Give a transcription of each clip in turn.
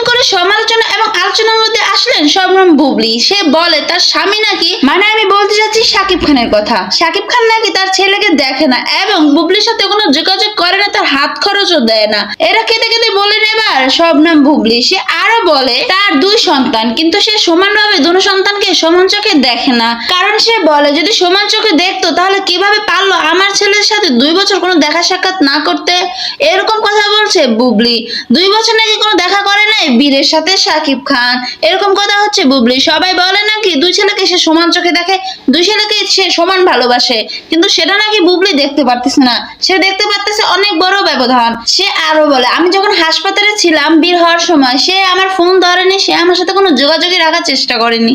করে সমালোচনা এবং আলোচনার মধ্যে আসলেন শবনম বুবলি। সে বলে তার স্বামী নাকি, মানে আমি বলতে চাচ্ছি শাকিব খানের কথা, শাকিব খান নাকি তার ছেলেকে দেখে না এবং বুবলির সাথে কোনো যোগাযোগ করে না, তার হাত খরচও দেয় না। এরা কেঁদে কেঁদে বলেন এবার শবনম বুবলি। সে আরো বলে তার 2 সন্তান, কিন্তু সে সমানভাবে দুটো সন্তানকে সমান চোখে দেখে না। কারণ সে বলে যদি সমান চোখে দেখতো তাহলে কিভাবে পারলো আমার ছেলের সাথে 2 বছর কোনো দেখা সাক্ষাৎ না করতে। এরকম কথা বলছে বুবলি। 2 বছর নাকি কোনো দেখা করে নাই বীরের সাথে শাকিব খান, এরকম কথা হচ্ছে বুবলি। সবাই বলে নাকি 2 ছেলেকে সে সমান চোখে দেখে, 2 ছেলেকে সে সমান ভালোবাসে, কিন্তু সেটা নাকি বুবলি দেখতে পারতেছে না। সে দেখতে পারতেছে অনেক বড় ব্যবধান। সে আরো বলে আমি যখন হাসপাতালে ছিলাম বীর হওয়ার সময় সে আমার ফোন ধরেনি, সে আমার সাথে কোনো যোগাযোগই রাখার চেষ্টা করেনি।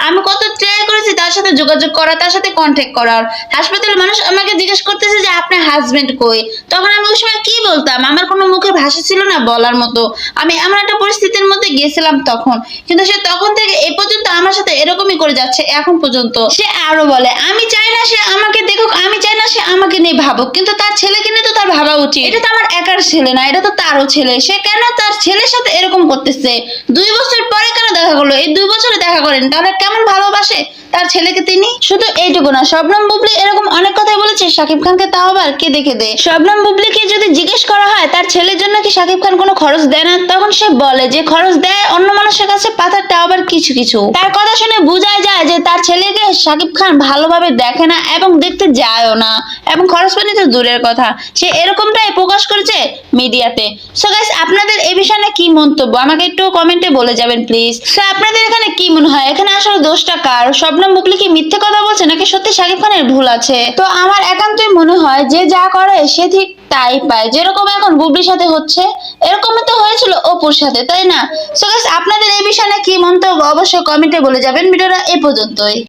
আমি কত ট্রাই করেছি তার সাথে যোগাযোগ করা, তার সাথে কন্ট্যাক্ট করার। হাসপাতালের মানুষ আমাকে জিজ্ঞেস করতেছে যে আপনার হাজবেন্ড কই, তখন আমি ওই সময় কি বলতাম, আমার কোনো মুখে ভাষা ছিল না বলার মতো। আমি এমন একটা পরিস্থিতির মধ্যে গেছিলাম তখন, কিন্তু সে তখন থেকে এ পর্যন্ত আমার সাথে এরকমই করে যাচ্ছে এখন পর্যন্ত। সে আরো বলে আমি চাই না সে আমাকে দেখুক, আমি চাই না সে আমাকে নিয়ে ভাবুক, কিন্তু তার ছেলেকে নিয়ে তো তার ভাবা উচিত। এটা তো আমার একার ছেলে না, এটা তো তারও ছেলে। সে কেন তার ছেলের সাথে এরকম করতেছে? 2 বছর পরে কেন দেখা করলো? এই 2 বছরে দেখা করেন, তাহলে কেমন ভালোবাসে তার ছেলেকে তিনি? শুধু এইটুকু না, শবনম বুবলি এরকম অনেক কথাই বলেছে শাকিব খানকে, তাও আবার কেঁদে কেঁদে। শবনম বুবলিকে যদি জিজ্ঞেস করা হয় তার ছেলের জন্য কি শাকিব খান কোনো খরচ দেয় না, তখন সে বলে যে খরচ দেয় অন্য মানুষের কাছে, পাথারটা আবার কিছু কিছু। তার কথা শুনে বোঝা যায় যে তার ছেলেকে শাকিব খান ভালোভাবে দেখে না এবং দেখতে যায়ও না, এবং খরচ পানি তো দূরের কথা। সে এরকমটাই প্রকাশ করেছে মিডিয়াতে। সো গাইস, আপনাদের এই বিষয়ে কি মন্তব্য আমাকে একটু কমেন্টে বলে যাবেন প্লিজ। সো আপনাদের এখানে কি মনে হয়, এখানে আসলে দোষটা কার? শবনম বুবলি কি মিথ্যে কথা বলছে নাকি সত্যি শাকিব খানের ভুল আছে? তো আমার একান্তই মনে হয় যে যা করে সে ঠিক তাই পায়। যেরকম এখন বুবলির সাথে হচ্ছে, এরকমই তো হয়েছিল অপুর সাথে, তাই না? সো গাইস, আপনাদের এই বিষয়ে কি মন্তব্য অবশ্যই কমেন্টে বলে যাবেন। ভিডিওটা এই পর্যন্তই।